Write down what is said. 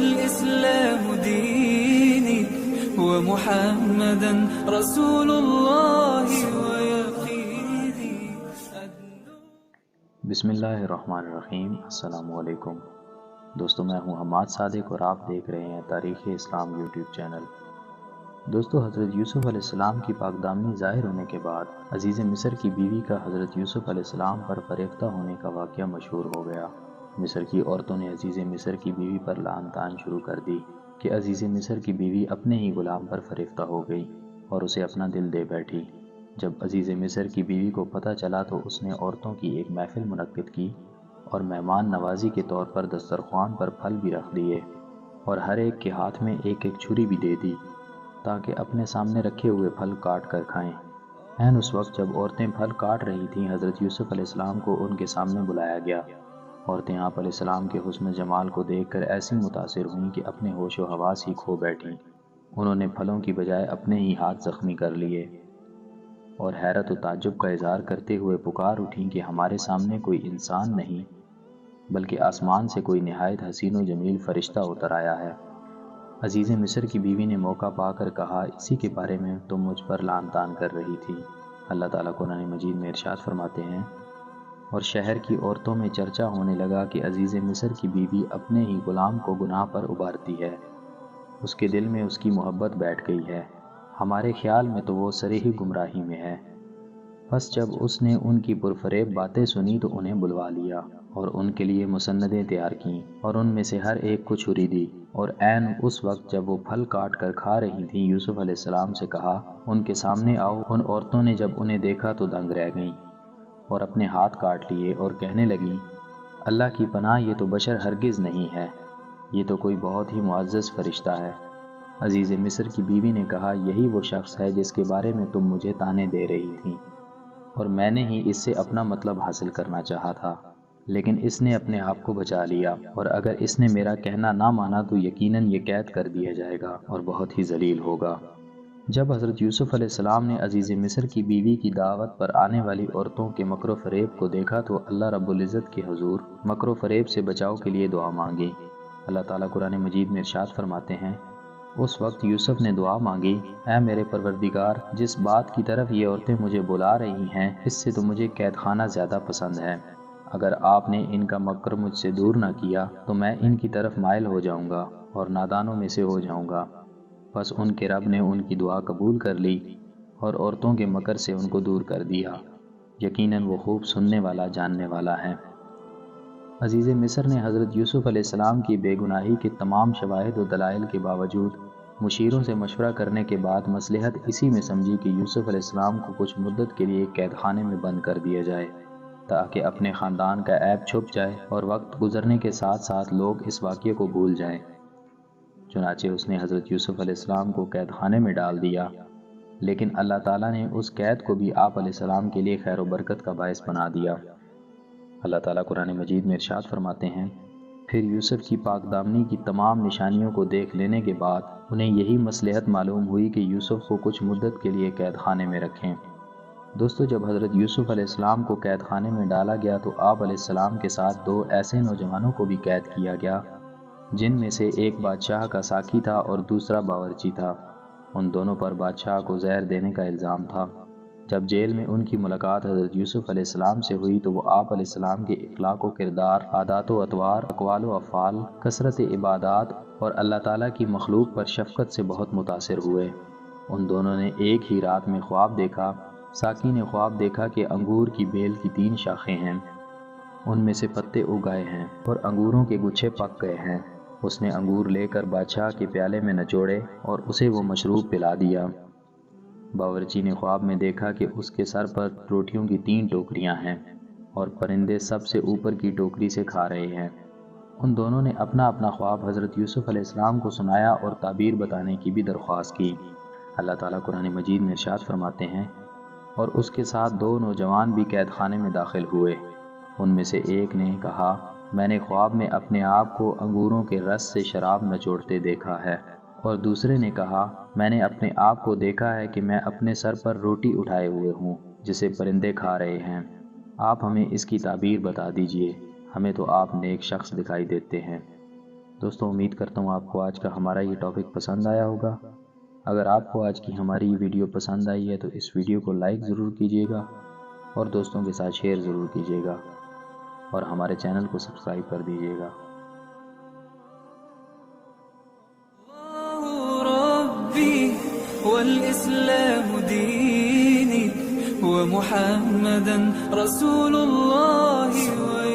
الإسلام ديني ومحمدا رسول الله ويقيني. بسم اللہ الرحمن الرحیم. السلام علیکم دوستو، میں ہوں حماد صادق اور آپ دیکھ رہے ہیں تاریخ اسلام یوٹیوب چینل. دوستو، حضرت یوسف علیہ السلام کی پاک دامنی ظاہر ہونے کے بعد عزیز مصر کی بیوی کا حضرت یوسف علیہ السلام پر فریفتہ ہونے کا واقعہ مشہور ہو گیا. مصر کی عورتوں نے عزیز مصر کی بیوی پر لعن طعن شروع کر دی کہ عزیز مصر کی بیوی اپنے ہی غلام پر فریفتہ ہو گئی اور اسے اپنا دل دے بیٹھی. جب عزیز مصر کی بیوی کو پتہ چلا تو اس نے عورتوں کی ایک محفل منعقد کی اور مہمان نوازی کے طور پر دسترخوان پر پھل بھی رکھ دیے اور ہر ایک کے ہاتھ میں ایک ایک چھری بھی دے دی تاکہ اپنے سامنے رکھے ہوئے پھل کاٹ کر کھائیں. اس وقت جب عورتیں پھل کاٹ رہی تھیں، حضرت یوسف علیہ السلام کو ان کے سامنے بلایا گیا. عورتیں آپ علیہ السلام کے حسن جمال کو دیکھ کر ایسی متاثر ہوئیں کہ اپنے ہوش و حواس ہی کھو بیٹھیں. انہوں نے پھلوں کی بجائے اپنے ہی ہاتھ زخمی کر لیے اور حیرت و تعجب کا اظہار کرتے ہوئے پکار اٹھیں کہ ہمارے سامنے کوئی انسان نہیں بلکہ آسمان سے کوئی نہایت حسین و جمیل فرشتہ اتر آیا ہے. عزیز مصر کی بیوی نے موقع پا کر کہا، اسی کے بارے میں تم مجھ پر لعن طعن کر رہی تھی. اللہ تعالیٰ قرآن مجید میں ارشاد فرماتے ہیں، اور شہر کی عورتوں میں چرچا ہونے لگا کہ عزیز مصر کی بیوی اپنے ہی غلام کو گناہ پر ابھارتی ہے. اس کے دل میں اس کی محبت بیٹھ گئی ہے، ہمارے خیال میں تو وہ صریح گمراہی میں ہے. پس جب اس نے ان کی پرفریب باتیں سنی تو انہیں بلوا لیا اور ان کے لیے مسندیں تیار کیں اور ان میں سے ہر ایک کو چھری دی. اور عین اس وقت جب وہ پھل کاٹ کر کھا رہی تھیں، یوسف علیہ السلام سے کہا، ان کے سامنے آؤ. ان عورتوں نے جب انہیں دیکھا تو دنگ رہ گئیں اور اپنے ہاتھ کاٹ لیے اور کہنے لگیں، اللہ کی پناہ، یہ تو بشر ہرگز نہیں ہے، یہ تو کوئی بہت ہی معزز فرشتہ ہے. عزیز مصر کی بیوی نے کہا، یہی وہ شخص ہے جس کے بارے میں تم مجھے طعنے دے رہی تھیں اور میں نے ہی اس سے اپنا مطلب حاصل کرنا چاہا تھا، لیکن اس نے اپنے آپ کو بچا لیا، اور اگر اس نے میرا کہنا نہ مانا تو یقیناً یہ قید کر دیا جائے گا اور بہت ہی ذلیل ہوگا. جب حضرت یوسف علیہ السلام نے عزیز مصر کی بیوی کی دعوت پر آنے والی عورتوں کے مکر و فریب کو دیکھا تو اللہ رب العزت کے حضور مکر و فریب سے بچاؤ کے لیے دعا مانگی. اللہ تعالیٰ قرآن مجید میں ارشاد فرماتے ہیں، اس وقت یوسف نے دعا مانگی، اے میرے پروردگار، جس بات کی طرف یہ عورتیں مجھے بلا رہی ہیں اس سے تو مجھے قید خانہ زیادہ پسند ہے. اگر آپ نے ان کا مکر مجھ سے دور نہ کیا تو میں ان کی طرف مائل ہو جاؤں گا اور نادانوں میں سے ہو جاؤں گا. پس ان کے رب نے ان کی دعا قبول کر لی اور عورتوں کے مکر سے ان کو دور کر دیا. یقیناً وہ خوب سننے والا، جاننے والا ہے. عزیز مصر نے حضرت یوسف علیہ السلام کی بے گناہی کے تمام شواہد و دلائل کے باوجود مشیروں سے مشورہ کرنے کے بعد مصلحت اسی میں سمجھی کہ یوسف علیہ السلام کو کچھ مدت کے لیے قید خانے میں بند کر دیا جائے تاکہ اپنے خاندان کا عیب چھپ جائے اور وقت گزرنے کے ساتھ ساتھ لوگ اس واقعے کو بھول جائیں. چنانچہ اس نے حضرت یوسف علیہ السلام کو قید خانے میں ڈال دیا، لیکن اللہ تعالیٰ نے اس قید کو بھی آپ علیہ السلام کے لیے خیر و برکت کا باعث بنا دیا. اللہ تعالیٰ قرآن مجید میں ارشاد فرماتے ہیں، پھر یوسف کی پاک دامنی کی تمام نشانیوں کو دیکھ لینے کے بعد انہیں یہی مصلحت معلوم ہوئی کہ یوسف کو کچھ مدت کے لیے قید خانے میں رکھیں. دوستو، جب حضرت یوسف علیہ السلام کو قید خانے میں ڈالا گیا تو آپ علیہ السلام کے ساتھ دو ایسے نوجوانوں کو بھی قید کیا گیا جن میں سے ایک بادشاہ کا ساقی تھا اور دوسرا باورچی تھا. ان دونوں پر بادشاہ کو زہر دینے کا الزام تھا. جب جیل میں ان کی ملاقات حضرت یوسف علیہ السلام سے ہوئی تو وہ آپ علیہ السلام کے اخلاق و کردار، عادات و اطوار، اقوال و افعال، کثرت عبادات اور اللہ تعالیٰ کی مخلوق پر شفقت سے بہت متاثر ہوئے. ان دونوں نے ایک ہی رات میں خواب دیکھا. ساقی نے خواب دیکھا کہ انگور کی بیل کی 3 شاخیں ہیں، ان میں سے پتے اگائے ہیں اور انگوروں کے گچھے پک گئے ہیں. اس نے انگور لے کر بادشاہ کے پیالے میں نچوڑے اور اسے وہ مشروب پلا دیا. باورچی نے خواب میں دیکھا کہ اس کے سر پر روٹیوں کی 3 ٹوکریاں ہیں اور پرندے سب سے اوپر کی ٹوکری سے کھا رہے ہیں. ان دونوں نے اپنا اپنا خواب حضرت یوسف علیہ السلام کو سنایا اور تعبیر بتانے کی بھی درخواست کی. اللہ تعالیٰ قرآن مجید میں ارشاد فرماتے ہیں، اور اس کے ساتھ 2 نوجوان بھی قید خانے میں داخل ہوئے. ان میں سے ایک نے کہا، میں نے خواب میں اپنے آپ کو انگوروں کے رس سے شراب نچوڑتے دیکھا ہے، اور دوسرے نے کہا، میں نے اپنے آپ کو دیکھا ہے کہ میں اپنے سر پر روٹی اٹھائے ہوئے ہوں جسے پرندے کھا رہے ہیں. آپ ہمیں اس کی تعبیر بتا دیجئے، ہمیں تو آپ نیک شخص دکھائی دیتے ہیں. دوستوں امید کرتا ہوں آپ کو آج کا ہمارا یہ ٹاپک پسند آیا ہوگا۔ اگر آپ کو آج کی ہماری یہ ویڈیو پسند آئی ہے تو اس ویڈیو کو لائک ضرور کیجیے گا اور دوستوں کے ساتھ شیئر ضرور کیجیے گا اور ہمارے چینل کو سبسکرائب کر دیجیے گا۔ ربي والإسلام ديني ومحمدا رسول الله